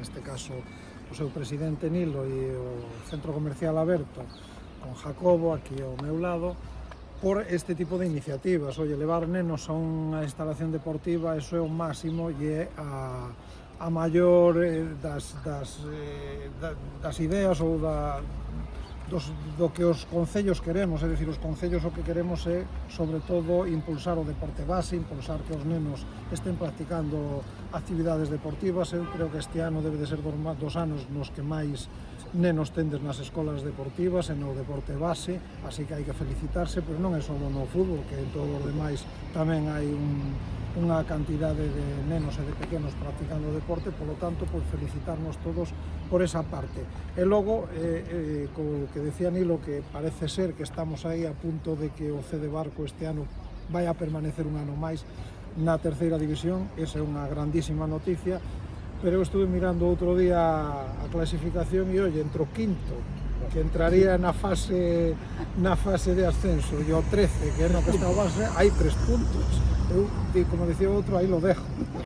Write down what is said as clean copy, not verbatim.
neste caso o seu presidente Nilo e o Centro Comercial Aberto con Jacobo aquí ao meu lado, por este tipo de iniciativas. Oye, levar nenos a unha instalación deportiva, eso é o máximo e é a maior das ideas ou do que os concellos queremos, é dicir, os concellos o que queremos é, sobre todo, impulsar o deporte base, impulsar que os nenos estén practicando actividades deportivas. Eu creo que este ano debe de ser dos anos nos que máis nenos tendes nas escolas deportivas e no deporte base, así que hai que felicitarse, pero non é só no fútbol, que en todos os demais tamén hai unha cantidade de nenos e de pequenos practicando o deporte, polo tanto, por felicitarnos todos por esa parte. E logo, co que decía Nilo, que parece ser que estamos aí a punto de que o CD Barco este ano vai a permanecer un ano máis na terceira división, esa é unha grandísima noticia, pero eu estuve mirando outro día a clasificación e, oye, entre o quinto, que entraría na fase de ascenso, e o 13, que é no que está o base, hai 3 puntos. Eu, como decía outro, aí lo dejo.